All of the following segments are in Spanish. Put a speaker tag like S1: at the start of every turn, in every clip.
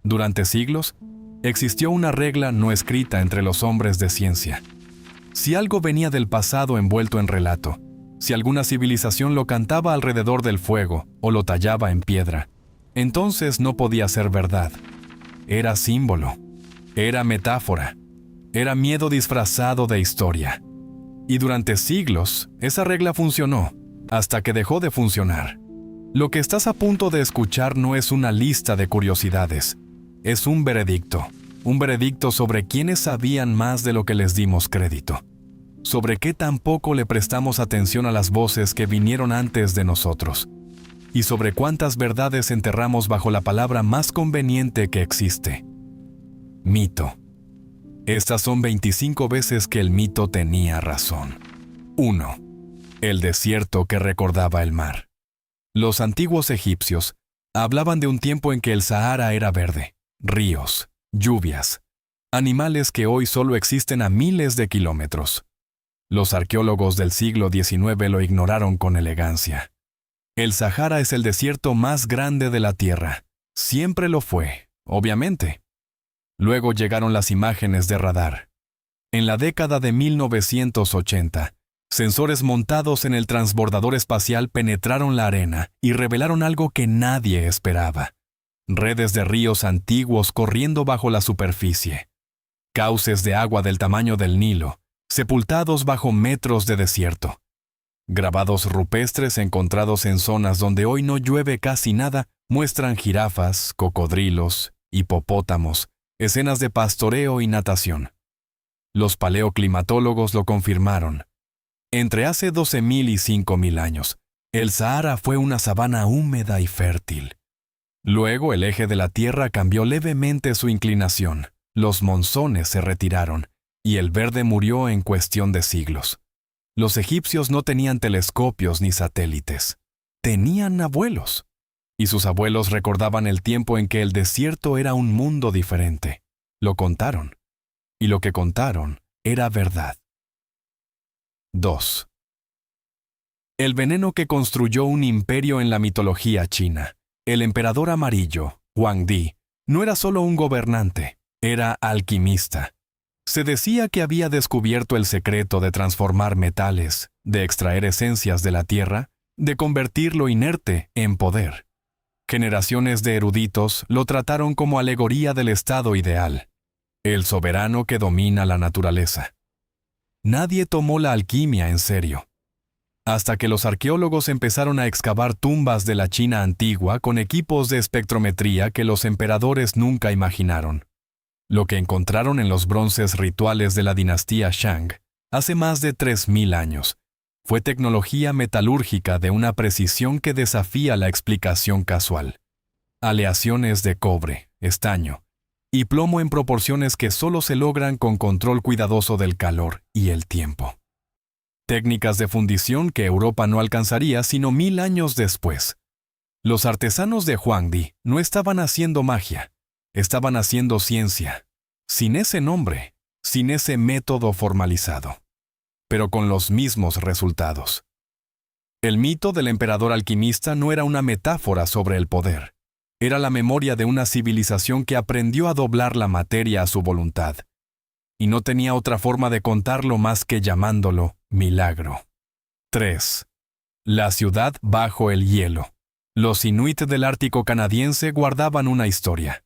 S1: Durante siglos, existió una regla no escrita entre los hombres de ciencia. Si algo venía del pasado envuelto en relato, si alguna civilización lo cantaba alrededor del fuego o lo tallaba en piedra, entonces no podía ser verdad. Era símbolo, era metáfora, era miedo disfrazado de historia. Y durante siglos, esa regla funcionó, hasta que dejó de funcionar. Lo que estás a punto de escuchar no es una lista de curiosidades, es un veredicto sobre quienes sabían más de lo que les dimos crédito, sobre qué tampoco le prestamos atención a las voces que vinieron antes de nosotros, y sobre cuántas verdades enterramos bajo la palabra más conveniente que existe: mito. Estas son 25 veces que el mito tenía razón. 1. El desierto que recordaba el mar. Los antiguos egipcios hablaban de un tiempo en que el Sahara era verde, ríos, lluvias, animales que hoy solo existen a miles de kilómetros. Los arqueólogos del siglo XIX lo ignoraron con elegancia. El Sahara es el desierto más grande de la Tierra. Siempre lo fue, obviamente. Luego llegaron las imágenes de radar. En la década de 1980, sensores montados en el transbordador espacial penetraron la arena y revelaron algo que nadie esperaba: redes de ríos antiguos corriendo bajo la superficie, cauces de agua del tamaño del Nilo, sepultados bajo metros de desierto. Grabados rupestres encontrados en zonas donde hoy no llueve casi nada muestran jirafas, cocodrilos, hipopótamos, escenas de pastoreo y natación. Los paleoclimatólogos lo confirmaron. Entre hace 12.000 y 5.000 años, el Sahara fue una sabana húmeda y fértil. Luego el eje de la Tierra cambió levemente su inclinación, los monzones se retiraron, y el verde murió en cuestión de siglos. Los egipcios no tenían telescopios ni satélites. Tenían abuelos. Y sus abuelos recordaban el tiempo en que el desierto era un mundo diferente. Lo contaron. Y lo que contaron era verdad. 2. El veneno que construyó un imperio en la mitología china. El emperador amarillo, Huangdi, no era solo un gobernante, era alquimista. Se decía que había descubierto el secreto de transformar metales, de extraer esencias de la tierra, de convertir lo inerte en poder. Generaciones de eruditos lo trataron como alegoría del estado ideal, el soberano que domina la naturaleza. Nadie tomó la alquimia en serio, hasta que los arqueólogos empezaron a excavar tumbas de la China antigua con equipos de espectrometría que los emperadores nunca imaginaron. Lo que encontraron en los bronces rituales de la dinastía Shang, hace más de 3.000 años, fue tecnología metalúrgica de una precisión que desafía la explicación casual. Aleaciones de cobre, estaño y plomo en proporciones que solo se logran con control cuidadoso del calor y el tiempo. Técnicas de fundición que Europa no alcanzaría sino 1.000 años después. Los artesanos de Huangdi no estaban haciendo magia, estaban haciendo ciencia, sin ese nombre, sin ese método formalizado, pero con los mismos resultados. El mito del emperador alquimista no era una metáfora sobre el poder, era la memoria de una civilización que aprendió a doblar la materia a su voluntad, y no tenía otra forma de contarlo más que llamándolo milagro. 3. La ciudad bajo el hielo. Los inuit del Ártico canadiense guardaban una historia.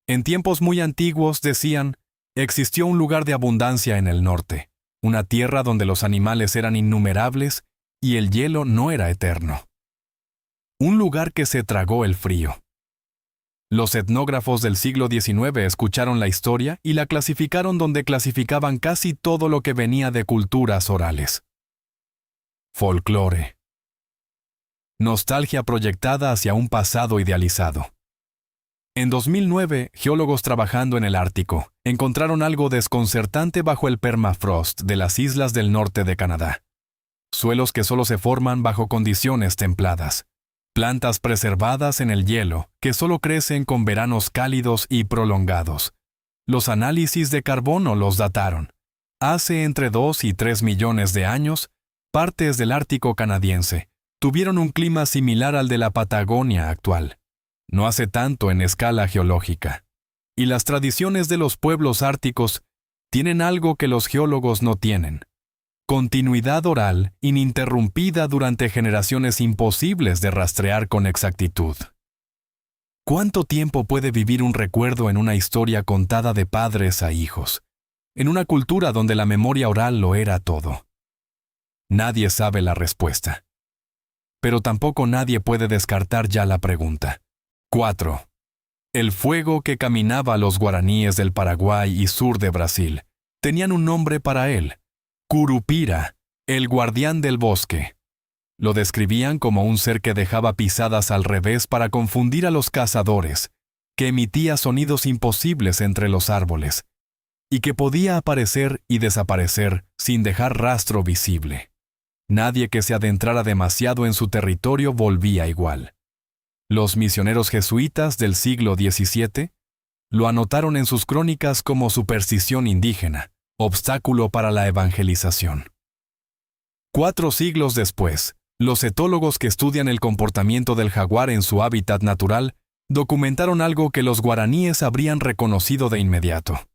S1: En tiempos muy antiguos decían, existió un lugar de abundancia en el norte, una tierra donde los animales eran innumerables y el hielo no era eterno. Un lugar que se tragó el frío. Los etnógrafos del siglo XIX escucharon la historia y la clasificaron donde clasificaban casi todo lo que venía de culturas orales. Folclore. Nostalgia proyectada hacia un pasado idealizado. En 2009, geólogos trabajando en el Ártico encontraron algo desconcertante bajo el permafrost de las islas del norte de Canadá. Suelos que solo se forman bajo condiciones templadas. Plantas preservadas en el hielo que solo crecen con veranos cálidos y prolongados. Los análisis de carbono los dataron. Hace entre 2 y 3 millones de años, partes del Ártico canadiense tuvieron un clima similar al de la Patagonia actual. No hace tanto en escala geológica, Y las tradiciones de los pueblos árticos tienen algo que los geólogos no tienen: continuidad oral ininterrumpida durante generaciones imposibles de rastrear con exactitud. ¿Cuánto tiempo puede vivir un recuerdo en una historia contada de padres a hijos, en una cultura donde la memoria oral lo era todo? Nadie sabe la respuesta. Pero tampoco nadie puede descartar ya la pregunta. 4. El fuego que caminaba a los guaraníes del Paraguay y sur de Brasil tenían un nombre para él: Curupira, el guardián del bosque. Lo describían como un ser que dejaba pisadas al revés para confundir a los cazadores, que emitía sonidos imposibles entre los árboles, y que podía aparecer y desaparecer sin dejar rastro visible. Nadie que se adentrara demasiado en su territorio volvía igual. Los misioneros jesuitas del siglo XVII lo anotaron en sus crónicas como superstición indígena, obstáculo para la evangelización. 4 siglos después, los etólogos que estudian el comportamiento del jaguar en su hábitat natural documentaron algo que los guaraníes habrían reconocido de inmediato.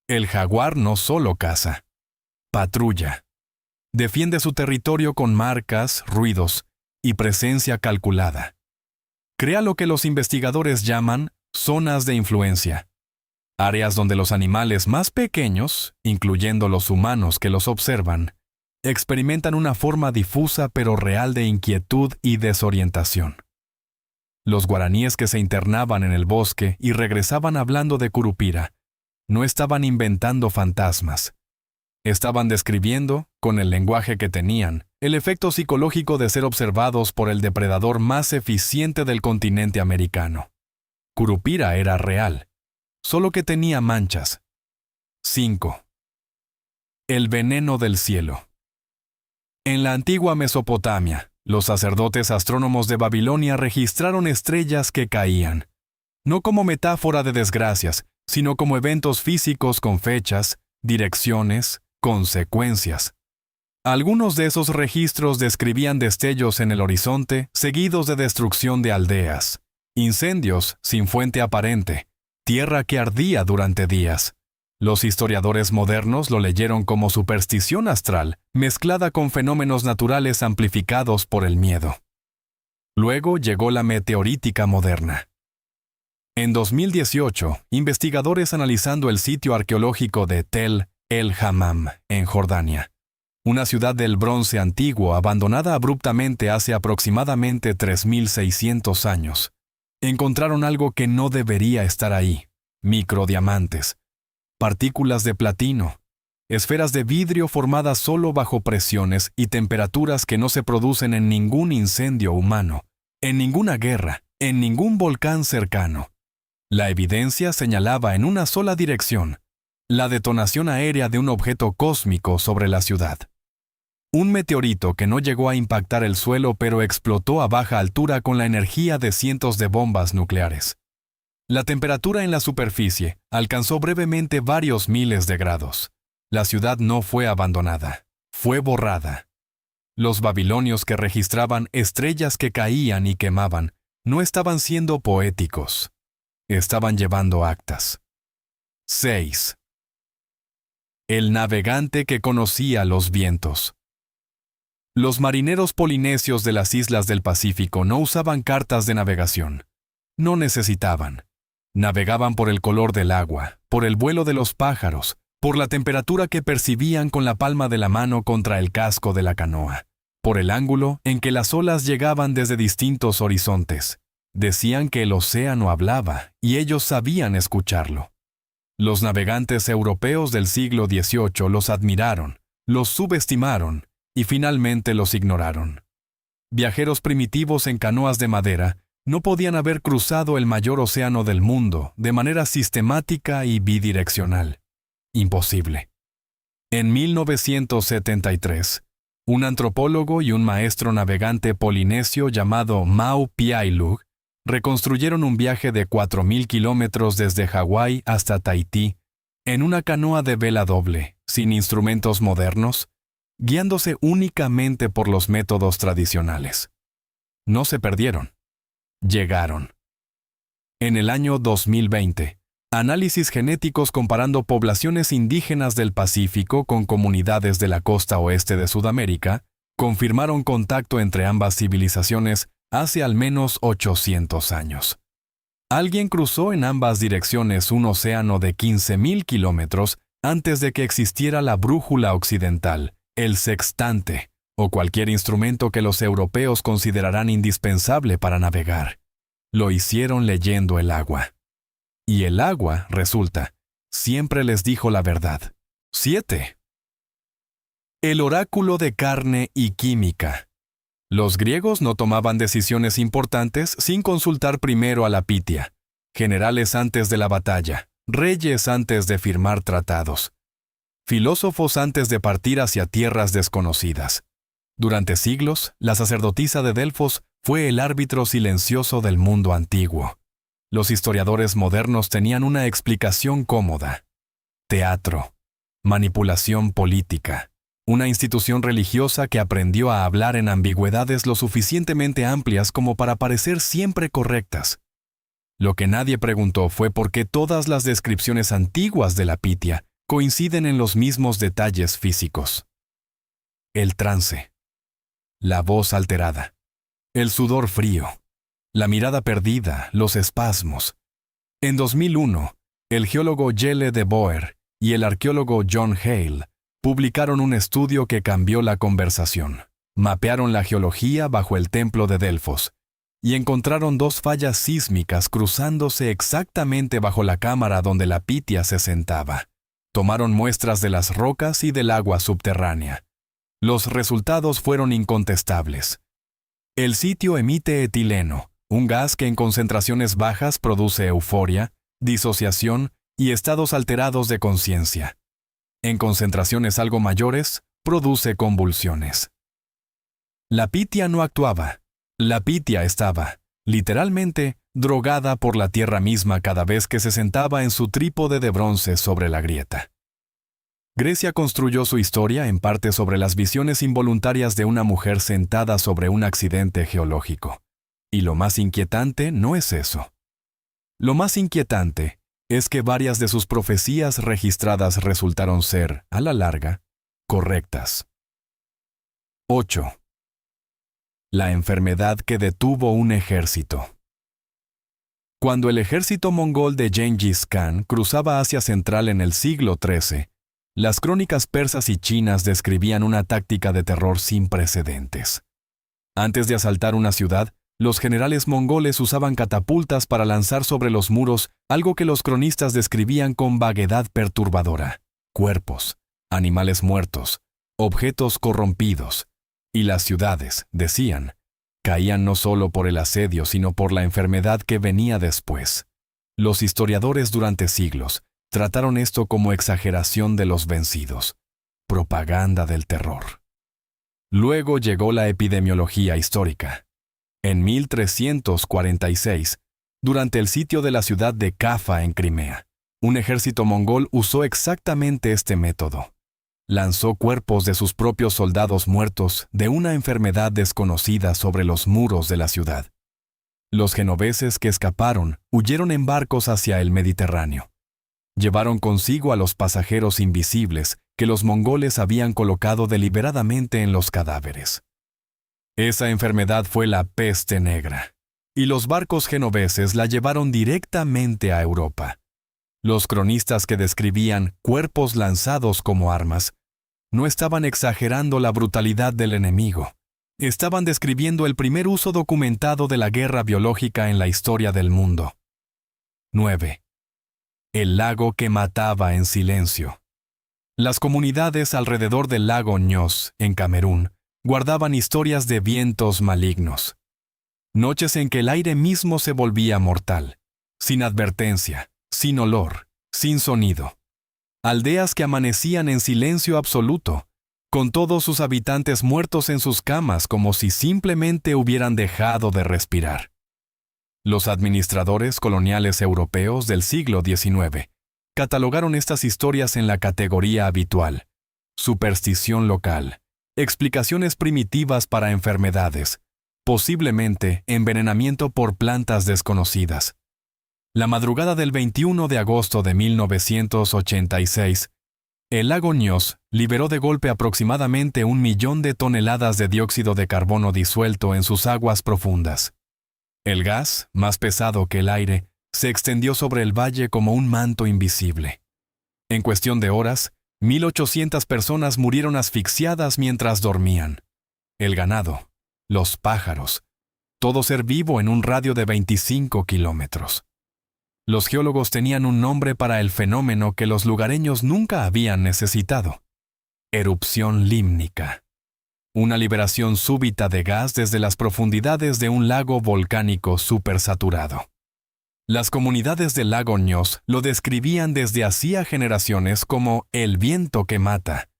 S1: El jaguar no solo caza, patrulla. Defiende su territorio con marcas, ruidos y presencia calculada. Crea lo que los investigadores llaman zonas de influencia, áreas donde los animales más pequeños, incluyendo los humanos que los observan, experimentan una forma difusa pero real de inquietud y desorientación. Los guaraníes que se internaban en el bosque y regresaban hablando de Curupira no estaban inventando fantasmas. Estaban describiendo, con el lenguaje que tenían, el efecto psicológico de ser observados por el depredador más eficiente del continente americano. Curupira era real, solo que tenía manchas. 5. El veneno del cielo. En la antigua Mesopotamia, los sacerdotes astrónomos de Babilonia registraron estrellas que caían, no como metáfora de desgracias, sino como eventos físicos con fechas, direcciones, consecuencias. Algunos de esos registros describían destellos en el horizonte seguidos de destrucción de aldeas, incendios sin fuente aparente, tierra que ardía durante días. Los historiadores modernos lo leyeron como superstición astral, mezclada con fenómenos naturales amplificados por el miedo. Luego llegó la meteorítica moderna. En 2018, investigadores analizando el sitio arqueológico de Tel el-Hammam, en Jordania, una ciudad del Bronce antiguo abandonada abruptamente hace aproximadamente 3.600 años, encontraron algo que no debería estar ahí: microdiamantes, partículas de platino, esferas de vidrio formadas solo bajo presiones y temperaturas que no se producen en ningún incendio humano, en ninguna guerra, en ningún volcán cercano. La evidencia señalaba en una sola dirección: la detonación aérea de un objeto cósmico sobre la ciudad. Un meteorito que no llegó a impactar el suelo pero explotó a baja altura con la energía de cientos de bombas nucleares. La temperatura en la superficie alcanzó brevemente varios miles de grados. La ciudad no fue abandonada, fue borrada. Los babilonios que registraban estrellas que caían y quemaban no estaban siendo poéticos, estaban llevando actas. 6. El navegante que conocía los vientos. Los marineros polinesios de las islas del Pacífico no usaban cartas de navegación. No necesitaban. Navegaban por el color del agua, por el vuelo de los pájaros, por la temperatura que percibían con la palma de la mano contra el casco de la canoa, por el ángulo en que las olas llegaban desde distintos horizontes. Decían que el océano hablaba y ellos sabían escucharlo. Los navegantes europeos del siglo XVIII los admiraron, los subestimaron y finalmente los ignoraron. Viajeros primitivos en canoas de madera no podían haber cruzado el mayor océano del mundo de manera sistemática y bidireccional. Imposible. En 1973, un antropólogo y un maestro navegante polinesio llamado Mau Piai Lug reconstruyeron un viaje de 4.000 kilómetros desde Hawái hasta Tahití en una canoa de vela doble, sin instrumentos modernos, guiándose únicamente por los métodos tradicionales. No se perdieron. Llegaron. En el año 2020, Análisis genéticos comparando poblaciones indígenas del Pacífico con comunidades de la costa oeste de Sudamérica confirmaron contacto entre ambas civilizaciones hace al menos 800 años. Alguien cruzó en ambas direcciones un océano de 15.000 kilómetros antes de que existiera la brújula occidental, el sextante, o cualquier instrumento que los europeos considerarán indispensable para navegar. Lo hicieron leyendo el agua. Y el agua, resulta, siempre les dijo la verdad. 7. El oráculo de carne y química. Los griegos no tomaban decisiones importantes sin consultar primero a la Pitia, generales antes de la batalla, reyes antes de firmar tratados, filósofos antes de partir hacia tierras desconocidas. Durante siglos, la sacerdotisa de Delfos fue el árbitro silencioso del mundo antiguo. Los historiadores modernos tenían una explicación cómoda. Teatro, manipulación política, una institución religiosa que aprendió a hablar en ambigüedades lo suficientemente amplias como para parecer siempre correctas. Lo que nadie preguntó fue por qué todas las descripciones antiguas de la Pitia coinciden en los mismos detalles físicos. El trance, la voz alterada, el sudor frío, la mirada perdida, los espasmos. En 2001, el geólogo Jelle de Boer y el arqueólogo John Hale publicaron un estudio que cambió la conversación. Mapearon la geología bajo el templo de Delfos y encontraron dos fallas sísmicas cruzándose exactamente bajo la cámara donde la Pitia se sentaba. Tomaron muestras de las rocas y del agua subterránea. Los resultados fueron incontestables. El sitio emite etileno, un gas que en concentraciones bajas produce euforia, disociación y estados alterados de conciencia. En concentraciones algo mayores, produce convulsiones. La Pitia no actuaba. La Pitia estaba, literalmente, drogada por la tierra misma cada vez que se sentaba en su trípode de bronce sobre la grieta. Grecia construyó su historia en parte sobre las visiones involuntarias de una mujer sentada sobre un accidente geológico. Y lo más inquietante no es eso. Lo más inquietante es que varias de sus profecías registradas resultaron ser, a la larga, correctas. 8. La enfermedad que detuvo un ejército. Cuando el ejército mongol de Gengis Khan cruzaba Asia Central en el siglo XIII, las crónicas persas y chinas describían una táctica de terror sin precedentes. Antes de asaltar una ciudad, los generales mongoles usaban catapultas para lanzar sobre los muros algo que los cronistas describían con vaguedad perturbadora: cuerpos, animales muertos, objetos corrompidos. Y las ciudades, decían, caían no solo por el asedio, sino por la enfermedad que venía después. Los historiadores durante siglos trataron esto como exageración de los vencidos, propaganda del terror. Luego llegó la epidemiología histórica. En 1346, durante el sitio de la ciudad de Cafa en Crimea, un ejército mongol usó exactamente este método. Lanzó cuerpos de sus propios soldados muertos de una enfermedad desconocida sobre los muros de la ciudad. Los genoveses que escaparon huyeron en barcos hacia el Mediterráneo. Llevaron consigo a los pasajeros invisibles que los mongoles habían colocado deliberadamente en los cadáveres. Esa enfermedad fue la peste negra, y los barcos genoveses la llevaron directamente a Europa. Los cronistas que describían cuerpos lanzados como armas no estaban exagerando la brutalidad del enemigo. Estaban describiendo el primer uso documentado de la guerra biológica en la historia del mundo. 9. El lago que mataba en silencio. Las comunidades alrededor del lago Ños, en Camerún, guardaban historias de vientos malignos. Noches en que el aire mismo se volvía mortal, sin advertencia, sin olor, sin sonido. Aldeas que amanecían en silencio absoluto, con todos sus habitantes muertos en sus camas como si simplemente hubieran dejado de respirar. Los administradores coloniales europeos del siglo XIX catalogaron estas historias en la categoría habitual: superstición local, explicaciones primitivas para enfermedades, posiblemente envenenamiento por plantas desconocidas. La madrugada del 21 de agosto de 1986, el lago Nyos liberó de golpe aproximadamente 1 millón de toneladas de dióxido de carbono disuelto en sus aguas profundas. El gas, más pesado que el aire, se extendió sobre el valle como un manto invisible. En cuestión de horas, 1.800 personas murieron asfixiadas mientras dormían. El ganado, los pájaros, todo ser vivo en un radio de 25 kilómetros. Los geólogos tenían un nombre para el fenómeno que los lugareños nunca habían necesitado: erupción límnica. Una liberación súbita de gas desde las profundidades de un lago volcánico supersaturado. Las comunidades del lago Nyos lo describían desde hacía generaciones como el viento que mata,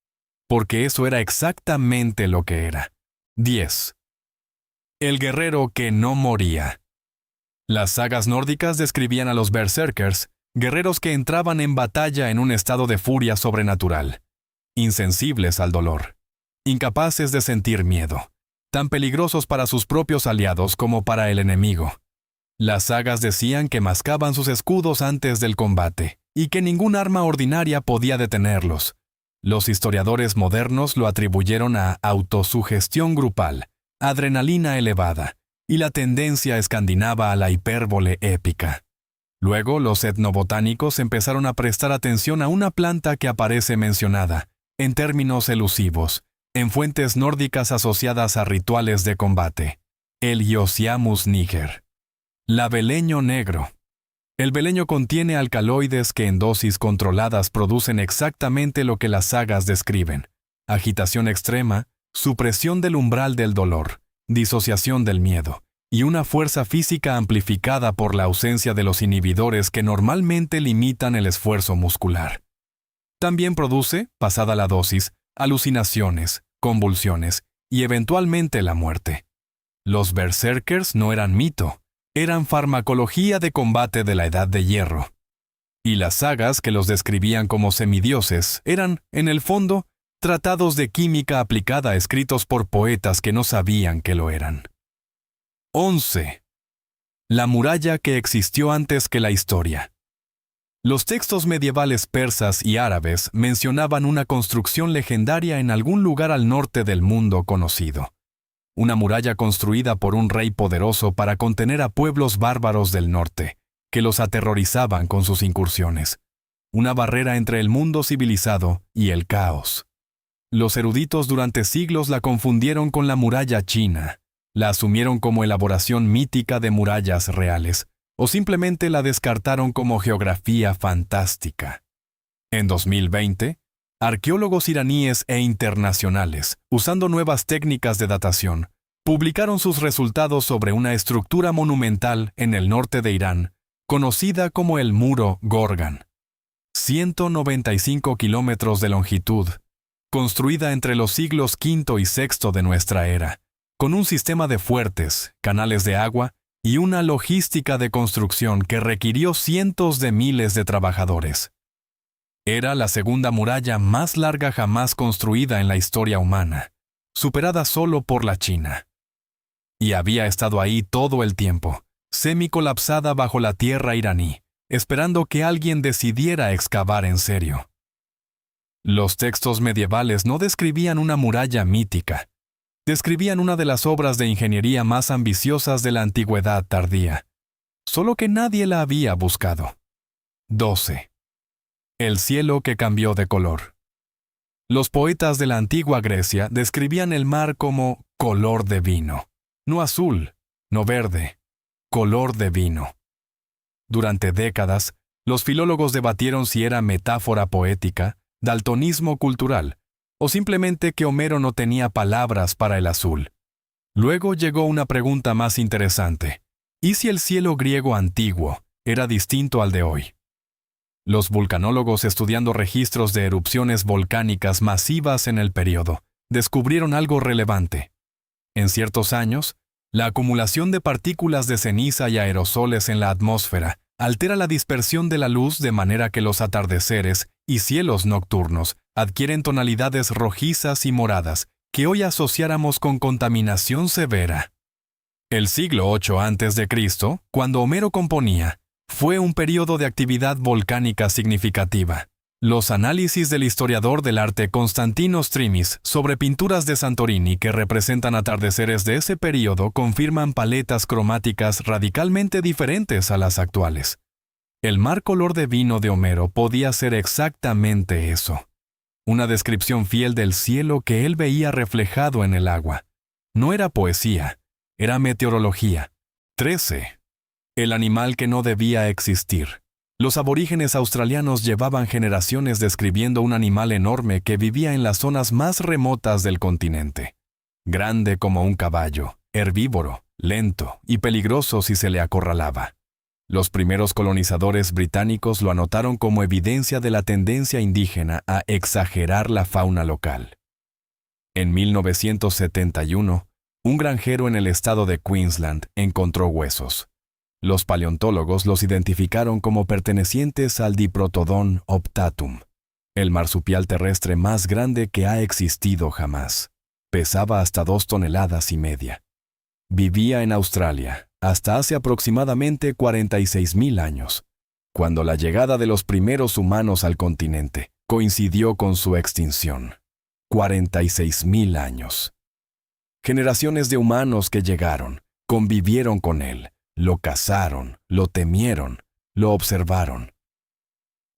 S1: porque eso era exactamente lo que era. 10. El guerrero que no moría. Las sagas nórdicas describían a los berserkers, guerreros que entraban en batalla en un estado de furia sobrenatural, insensibles al dolor, incapaces de sentir miedo, tan peligrosos para sus propios aliados como para el enemigo. Las sagas decían que mascaban sus escudos antes del combate, y que ningún arma ordinaria podía detenerlos. Los historiadores modernos lo atribuyeron a autosugestión grupal, adrenalina elevada, y la tendencia escandinava a la hipérbole épica. Luego, los etnobotánicos empezaron a prestar atención a una planta que aparece mencionada, en términos elusivos, en fuentes nórdicas asociadas a rituales de combate: el Iosiamus niger. La beleño negro. El beleño contiene alcaloides que en dosis controladas producen exactamente lo que las sagas describen: agitación extrema, supresión del umbral del dolor, disociación del miedo, y una fuerza física amplificada por la ausencia de los inhibidores que normalmente limitan el esfuerzo muscular. También produce, pasada la dosis, alucinaciones, convulsiones y eventualmente la muerte. Los berserkers no eran mito, eran farmacología de combate de la Edad de Hierro. Y las sagas que los describían como semidioses eran, en el fondo, tratados de química aplicada escritos por poetas que no sabían que lo eran. 11. La muralla que existió antes que la historia. Los textos medievales persas y árabes mencionaban una construcción legendaria en algún lugar al norte del mundo conocido. Una muralla construida por un rey poderoso para contener a pueblos bárbaros del norte, que los aterrorizaban con sus incursiones. Una barrera entre el mundo civilizado y el caos. Los eruditos durante siglos la confundieron con la muralla china, la asumieron como elaboración mítica de murallas reales, o simplemente la descartaron como geografía fantástica. En 2020, arqueólogos iraníes e internacionales, usando nuevas técnicas de datación, publicaron sus resultados sobre una estructura monumental en el norte de Irán, conocida como el Muro Gorgan. 195 kilómetros de longitud, construida entre los siglos V y VI de nuestra era, con un sistema de fuertes, canales de agua y una logística de construcción que requirió cientos de miles de trabajadores. Era la segunda muralla más larga jamás construida en la historia humana, superada solo por la China. Y había estado ahí todo el tiempo, semi-colapsada bajo la tierra iraní, esperando que alguien decidiera excavar en serio. Los textos medievales no describían una muralla mítica, describían una de las obras de ingeniería más ambiciosas de la antigüedad tardía, solo que nadie la había buscado. 12. El cielo que cambió de color. Los poetas de la antigua Grecia describían el mar como color de vino, no azul, no verde, color de vino. Durante décadas, los filólogos debatieron si era metáfora poética, daltonismo cultural, o simplemente que Homero no tenía palabras para el azul. Luego llegó una pregunta más interesante: ¿y si el cielo griego antiguo era distinto al de hoy? Los vulcanólogos, estudiando registros de erupciones volcánicas masivas en el período, descubrieron algo relevante. En ciertos años, la acumulación de partículas de ceniza y aerosoles en la atmósfera altera la dispersión de la luz de manera que los atardeceres y cielos nocturnos adquieren tonalidades rojizas y moradas que hoy asociáramos con contaminación severa. El siglo VIII a.C., cuando Homero componía, Fue un periodo de actividad volcánica significativa. Los análisis del historiador del arte Constantino Strimis sobre pinturas de Santorini que representan atardeceres de ese periodo confirman paletas cromáticas radicalmente diferentes a las actuales. El mar color de vino de Homero podía ser exactamente eso. Una descripción fiel del cielo que él veía reflejado en el agua. No era poesía, era meteorología. 13. El animal que no debía existir. Los aborígenes australianos llevaban generaciones describiendo un animal enorme que vivía en las zonas más remotas del continente. Grande como un caballo, herbívoro, lento y peligroso si se le acorralaba. Los primeros colonizadores británicos lo anotaron como evidencia de la tendencia indígena a exagerar la fauna local. En 1971, un granjero en el estado de Queensland encontró huesos. Los paleontólogos los identificaron como pertenecientes al Diprotodon optatum, el marsupial terrestre más grande que ha existido jamás. Pesaba hasta 2,5 toneladas. Vivía en Australia hasta hace aproximadamente 46,000 años, cuando la llegada de los primeros humanos al continente coincidió con su extinción. 46,000 años. Generaciones de humanos que llegaron, convivieron con él, lo cazaron, lo temieron, lo observaron.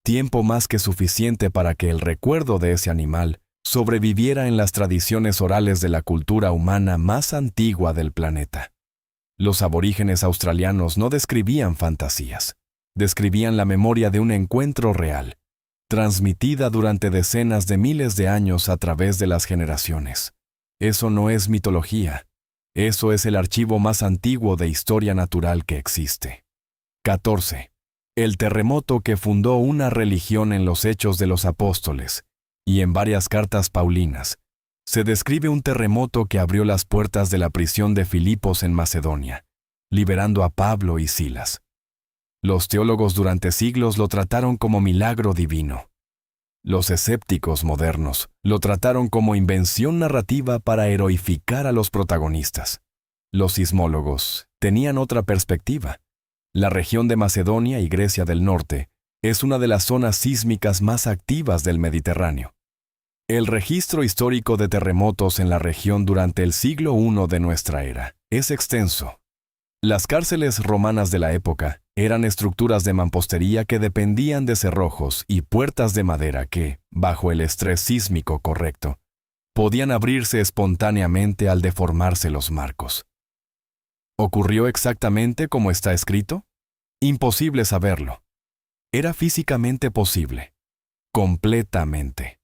S1: Tiempo más que suficiente para que el recuerdo de ese animal sobreviviera en las tradiciones orales de la cultura humana más antigua del planeta. Los aborígenes australianos no describían fantasías, describían la memoria de un encuentro real, transmitida durante decenas de miles de años a través de las generaciones. Eso no es mitología. Eso es el archivo más antiguo de historia natural que existe. 14. El terremoto que fundó una religión en los Hechos de los Apóstoles y en varias cartas paulinas. Se describe un terremoto que abrió las puertas de la prisión de Filipos en Macedonia, liberando a Pablo y Silas. Los teólogos durante siglos lo trataron como milagro divino. Los escépticos modernos lo trataron como invención narrativa para heroificar a los protagonistas. Los sismólogos tenían otra perspectiva. La región de Macedonia y Grecia del Norte es una de las zonas sísmicas más activas del Mediterráneo. El registro histórico de terremotos en la región durante el siglo I de nuestra era es extenso. Las cárceles romanas de la época eran estructuras de mampostería que dependían de cerrojos y puertas de madera que, bajo el estrés sísmico correcto, podían abrirse espontáneamente al deformarse los marcos. ¿Ocurrió exactamente como está escrito? Imposible saberlo. Era físicamente posible. Completamente.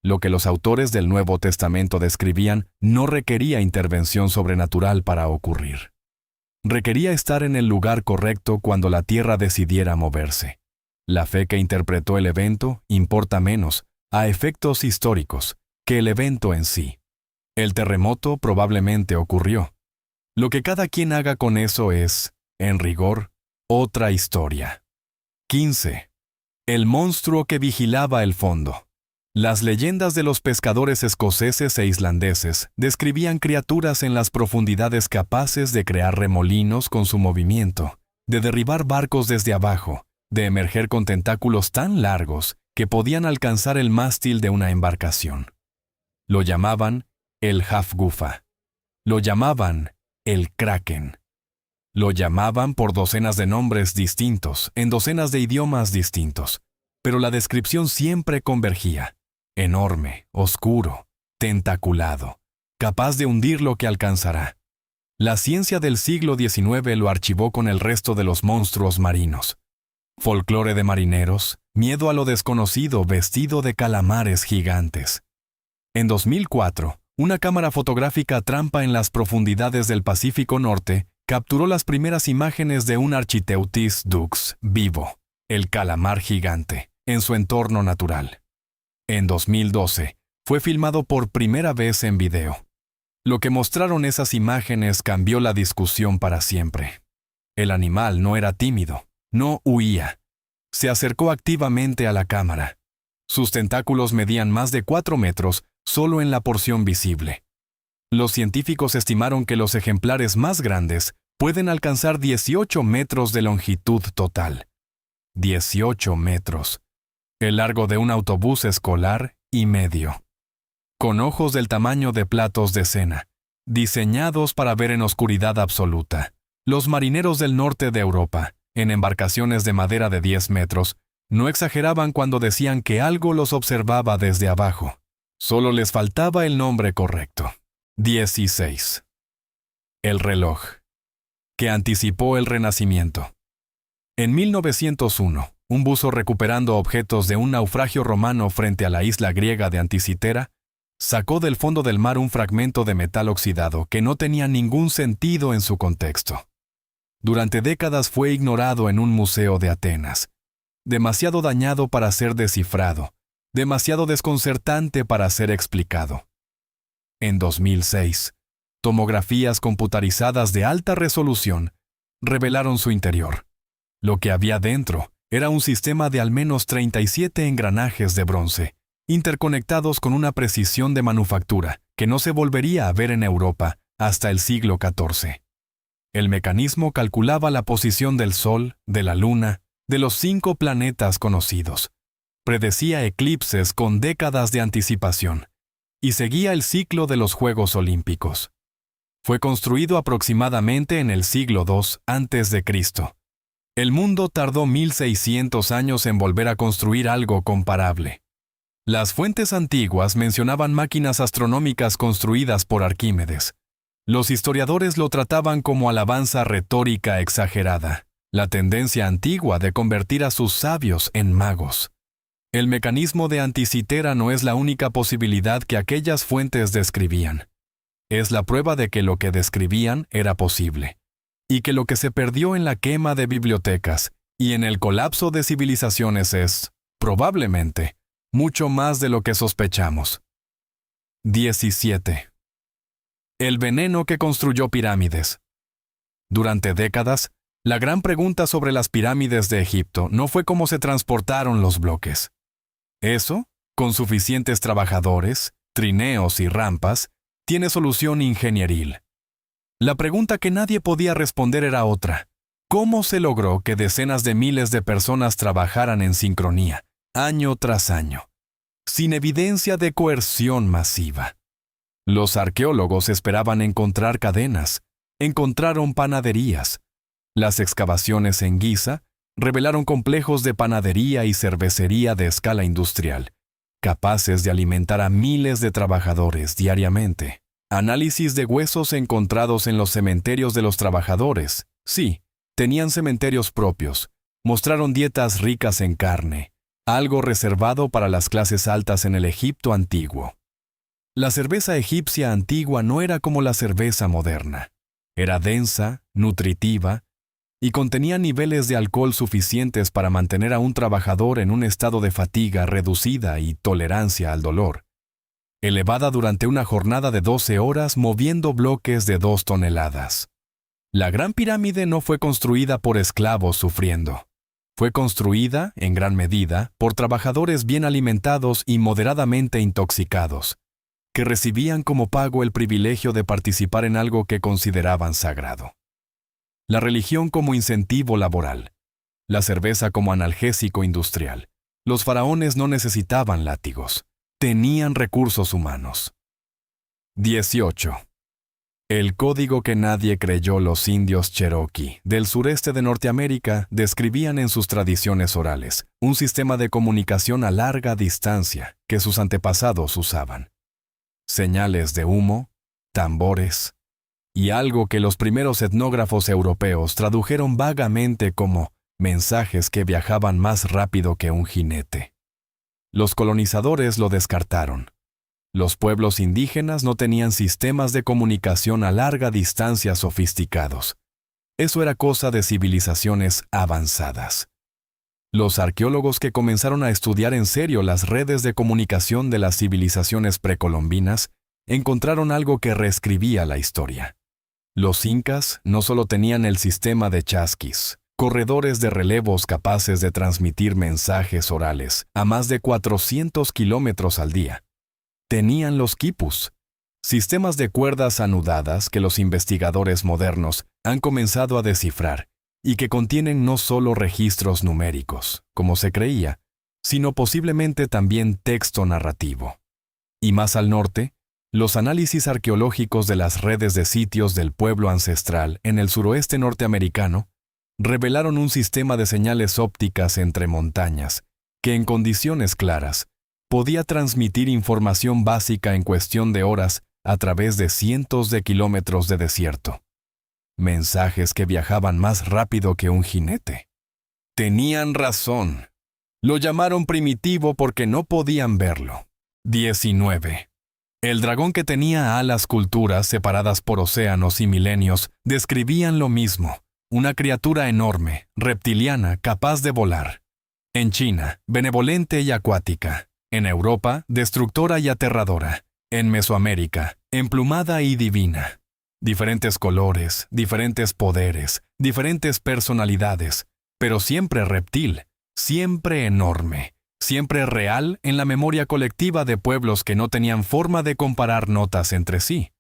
S1: Lo que los autores del Nuevo Testamento describían no requería intervención sobrenatural para ocurrir. Requería estar en el lugar correcto cuando la tierra decidiera moverse. La fe que interpretó el evento importa menos, a efectos históricos, que el evento en sí. El terremoto probablemente ocurrió. Lo que cada quien haga con eso es, en rigor, otra historia. 15. El monstruo que vigilaba el fondo. Las leyendas de los pescadores escoceses e islandeses describían criaturas en las profundidades capaces de crear remolinos con su movimiento, de derribar barcos desde abajo, de emerger con tentáculos tan largos que podían alcanzar el mástil de una embarcación. Lo llamaban el Hafgufa. Lo llamaban el Kraken. Lo llamaban por docenas de nombres distintos, en docenas de idiomas distintos, pero la descripción siempre convergía. Enorme, oscuro, tentaculado, capaz de hundir lo que alcanzará. La ciencia del siglo XIX lo archivó con el resto de los monstruos marinos. Folclore de marineros, miedo a lo desconocido vestido de calamares gigantes. En 2004, una cámara fotográfica trampa en las profundidades del Pacífico Norte capturó las primeras imágenes de un Architeuthis dux vivo, el calamar gigante, en su entorno natural. En 2012, fue filmado por primera vez en video. Lo que mostraron esas imágenes cambió la discusión para siempre. El animal no era tímido, no huía. Se acercó activamente a la cámara. Sus tentáculos medían más de 4 metros solo en la porción visible. Los científicos estimaron que los ejemplares más grandes pueden alcanzar 18 metros de longitud total. 18 metros. El largo de un autobús escolar y medio. Con ojos del tamaño de platos de cena, diseñados para ver en oscuridad absoluta. Los marineros del norte de Europa, en embarcaciones de madera de 10 metros, no exageraban cuando decían que algo los observaba desde abajo. Solo les faltaba el nombre correcto. 16. El reloj, que anticipó el Renacimiento. En 1901, un buzo recuperando objetos de un naufragio romano frente a la isla griega de Anticitera, sacó del fondo del mar un fragmento de metal oxidado que no tenía ningún sentido en su contexto. Durante décadas fue ignorado en un museo de Atenas. Demasiado dañado para ser descifrado, demasiado desconcertante para ser explicado. En 2006, tomografías computarizadas de alta resolución revelaron su interior. Lo que había dentro era un sistema de al menos 37 engranajes de bronce, interconectados con una precisión de manufactura que no se volvería a ver en Europa hasta el siglo XIV. El mecanismo calculaba la posición del Sol, de la Luna, de los 5 planetas conocidos. Predecía eclipses con décadas de anticipación y seguía el ciclo de los Juegos Olímpicos. Fue construido aproximadamente en el siglo II a.C. El mundo tardó 1600 años en volver a construir algo comparable. Las fuentes antiguas mencionaban máquinas astronómicas construidas por Arquímedes. Los historiadores lo trataban como alabanza retórica exagerada, la tendencia antigua de convertir a sus sabios en magos. El mecanismo de Anticitera no es la única posibilidad que aquellas fuentes describían. Es la prueba de que lo que describían era posible, y que lo que se perdió en la quema de bibliotecas y en el colapso de civilizaciones es, probablemente, mucho más de lo que sospechamos. 17. El veneno que construyó pirámides. Durante décadas, la gran pregunta sobre las pirámides de Egipto no fue cómo se transportaron los bloques. Eso, con suficientes trabajadores, trineos y rampas, tiene solución ingenieril. La pregunta que nadie podía responder era otra. ¿Cómo se logró que decenas de miles de personas trabajaran en sincronía, año tras año, sin evidencia de coerción masiva? Los arqueólogos esperaban encontrar cadenas, encontraron panaderías. Las excavaciones en Giza revelaron complejos de panadería y cervecería de escala industrial, capaces de alimentar a miles de trabajadores diariamente. Análisis de huesos encontrados en los cementerios de los trabajadores. Sí, tenían cementerios propios. Mostraron dietas ricas en carne, algo reservado para las clases altas en el Egipto antiguo. La cerveza egipcia antigua no era como la cerveza moderna. Era densa, nutritiva, y contenía niveles de alcohol suficientes para mantener a un trabajador en un estado de fatiga reducida y tolerancia al dolor, elevada durante una jornada de 12 horas moviendo bloques de 2 toneladas. La Gran Pirámide no fue construida por esclavos sufriendo. Fue construida, en gran medida, por trabajadores bien alimentados y moderadamente intoxicados, que recibían como pago el privilegio de participar en algo que consideraban sagrado. La religión como incentivo laboral, la cerveza como analgésico industrial. Los faraones no necesitaban látigos, tenían recursos humanos. 18. El código que nadie creyó. Los indios Cherokee del sureste de Norteamérica describían en sus tradiciones orales un sistema de comunicación a larga distancia que sus antepasados usaban. Señales de humo, tambores, y algo que los primeros etnógrafos europeos tradujeron vagamente como mensajes que viajaban más rápido que un jinete. Los colonizadores lo descartaron. Los pueblos indígenas no tenían sistemas de comunicación a larga distancia sofisticados. Eso era cosa de civilizaciones avanzadas. Los arqueólogos que comenzaron a estudiar en serio las redes de comunicación de las civilizaciones precolombinas encontraron algo que reescribía la historia. Los incas no solo tenían el sistema de chasquis, corredores de relevos capaces de transmitir mensajes orales a más de 400 kilómetros al día. Tenían los quipus, sistemas de cuerdas anudadas que los investigadores modernos han comenzado a descifrar y que contienen no solo registros numéricos, como se creía, sino posiblemente también texto narrativo. Y más al norte, los análisis arqueológicos de las redes de sitios del pueblo ancestral en el suroeste norteamericano revelaron un sistema de señales ópticas entre montañas que en condiciones claras podía transmitir información básica en cuestión de horas a través de cientos de kilómetros de desierto. Mensajes que viajaban más rápido que un jinete. Tenían razón. Lo llamaron primitivo porque no podían verlo. 19. El dragón que tenía alas culturas separadas por océanos y milenios describían lo mismo. Una criatura enorme, reptiliana, capaz de volar. En China, benevolente y acuática. En Europa, destructora y aterradora. En Mesoamérica, emplumada y divina. Diferentes colores, diferentes poderes, diferentes personalidades, pero siempre reptil, siempre enorme, siempre real en la memoria colectiva de pueblos que no tenían forma de comparar notas entre sí.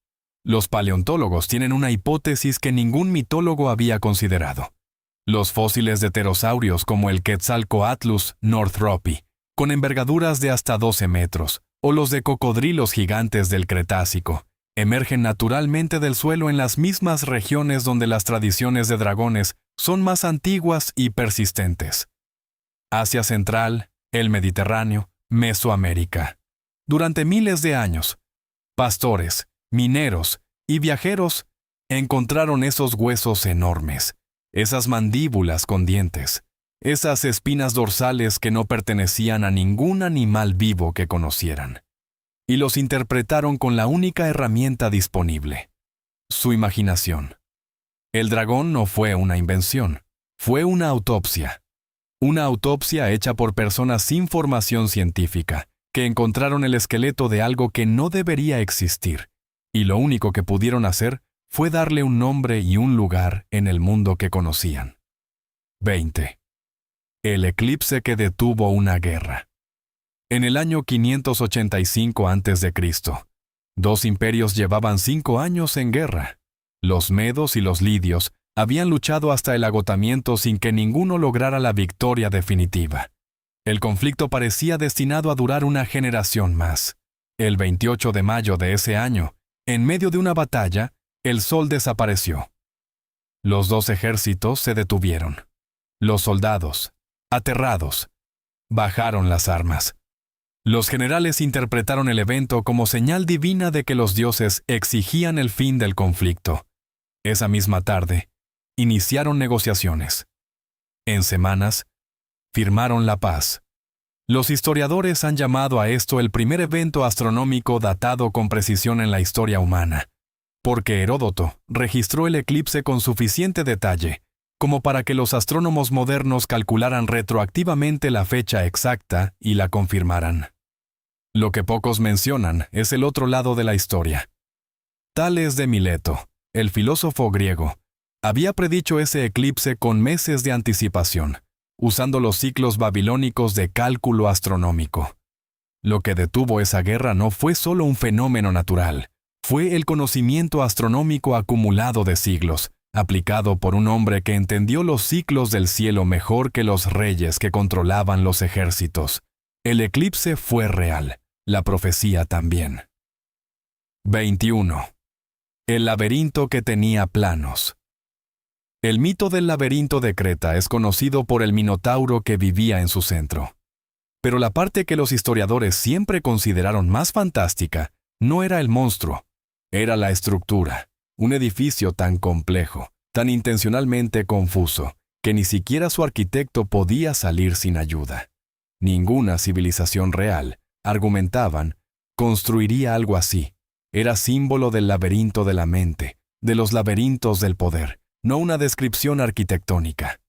S1: Los paleontólogos tienen una hipótesis que ningún mitólogo había considerado. Los fósiles de pterosaurios como el Quetzalcoatlus northropi, con envergaduras de hasta 12 metros, o los de cocodrilos gigantes del Cretácico, emergen naturalmente del suelo en las mismas regiones donde las tradiciones de dragones son más antiguas y persistentes. Asia Central, el Mediterráneo, Mesoamérica. Durante miles de años, pastores, mineros y viajeros encontraron esos huesos enormes, esas mandíbulas con dientes, esas espinas dorsales que no pertenecían a ningún animal vivo que conocieran, y los interpretaron con la única herramienta disponible: su imaginación. El dragón no fue una invención, fue una autopsia. Una autopsia hecha por personas sin formación científica, que encontraron el esqueleto de algo que no debería existir, y lo único que pudieron hacer fue darle un nombre y un lugar en el mundo que conocían. 20. El eclipse que detuvo una guerra. En el año 585 a.C., dos imperios llevaban 5 años en guerra. Los medos y los lidios habían luchado hasta el agotamiento sin que ninguno lograra la victoria definitiva. El conflicto parecía destinado a durar una generación más. El 28 de mayo de ese año, en medio de una batalla, el sol desapareció. Los dos ejércitos se detuvieron. Los soldados, aterrados, bajaron las armas. Los generales interpretaron el evento como señal divina de que los dioses exigían el fin del conflicto. Esa misma tarde, iniciaron negociaciones. En semanas, firmaron la paz. Los historiadores han llamado a esto el primer evento astronómico datado con precisión en la historia humana, porque Heródoto registró el eclipse con suficiente detalle como para que los astrónomos modernos calcularan retroactivamente la fecha exacta y la confirmaran. Lo que pocos mencionan es el otro lado de la historia. Tales de Mileto, el filósofo griego, había predicho ese eclipse con meses de anticipación, usando los ciclos babilónicos de cálculo astronómico. Lo que detuvo esa guerra no fue solo un fenómeno natural, fue el conocimiento astronómico acumulado de siglos, aplicado por un hombre que entendió los ciclos del cielo mejor que los reyes que controlaban los ejércitos. El eclipse fue real, la profecía también. 21. El laberinto que tenía planos. El mito del laberinto de Creta es conocido por el minotauro que vivía en su centro. Pero la parte que los historiadores siempre consideraron más fantástica no era el monstruo, era la estructura, un edificio tan complejo, tan intencionalmente confuso, que ni siquiera su arquitecto podía salir sin ayuda. Ninguna civilización real, argumentaban, construiría algo así. Era símbolo del laberinto de la mente, de los laberintos del poder, no una descripción arquitectónica.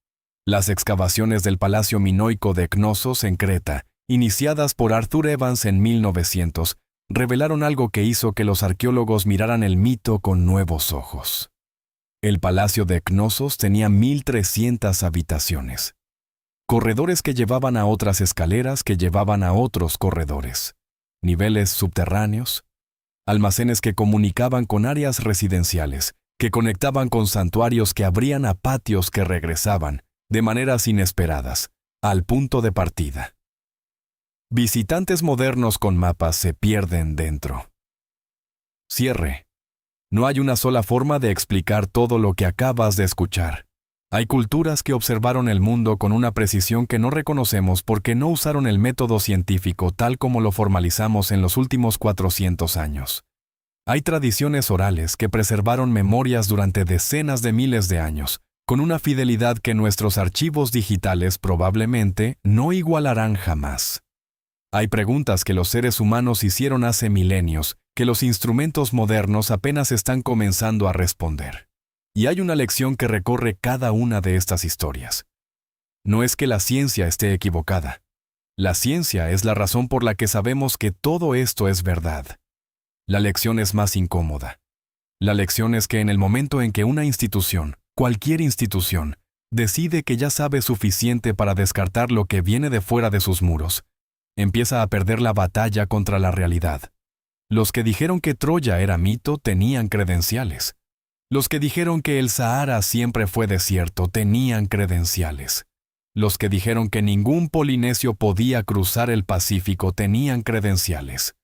S1: Las excavaciones del Palacio Minoico de Cnosos en Creta, iniciadas por Arthur Evans en 1900, revelaron algo que hizo que los arqueólogos miraran el mito con nuevos ojos. El Palacio de Cnosos tenía 1.300 habitaciones. Corredores que llevaban a otras escaleras que llevaban a otros corredores. Niveles subterráneos. almacenes que comunicaban con áreas residenciales, que conectaban con santuarios que abrían a patios que regresaban, de maneras inesperadas, al punto de partida. Visitantes modernos con mapas se pierden dentro. Cierre. No hay una sola forma de explicar todo lo que acabas de escuchar. Hay culturas que observaron el mundo con una precisión que no reconocemos porque no usaron el método científico tal como lo formalizamos en los últimos 400 años. Hay tradiciones orales que preservaron memorias durante decenas de miles de años, con una fidelidad que nuestros archivos digitales probablemente no igualarán jamás. Hay preguntas que los seres humanos hicieron hace milenios, que los instrumentos modernos apenas están comenzando a responder. Y hay una lección que recorre cada una de estas historias. No es que la ciencia esté equivocada. La ciencia es la razón por la que sabemos que todo esto es verdad. La lección es más incómoda. La lección es que en el momento en que una institución, cualquier institución, decide que ya sabe suficiente para descartar lo que viene de fuera de sus muros, empieza a perder la batalla contra la realidad. Los que dijeron que Troya era mito tenían credenciales. Los que dijeron que el Sahara siempre fue desierto tenían credenciales. Los que dijeron que ningún polinesio podía cruzar el Pacífico tenían credenciales.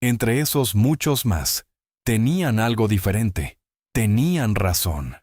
S1: Entre esos muchos más, tenían algo diferente, tenían razón.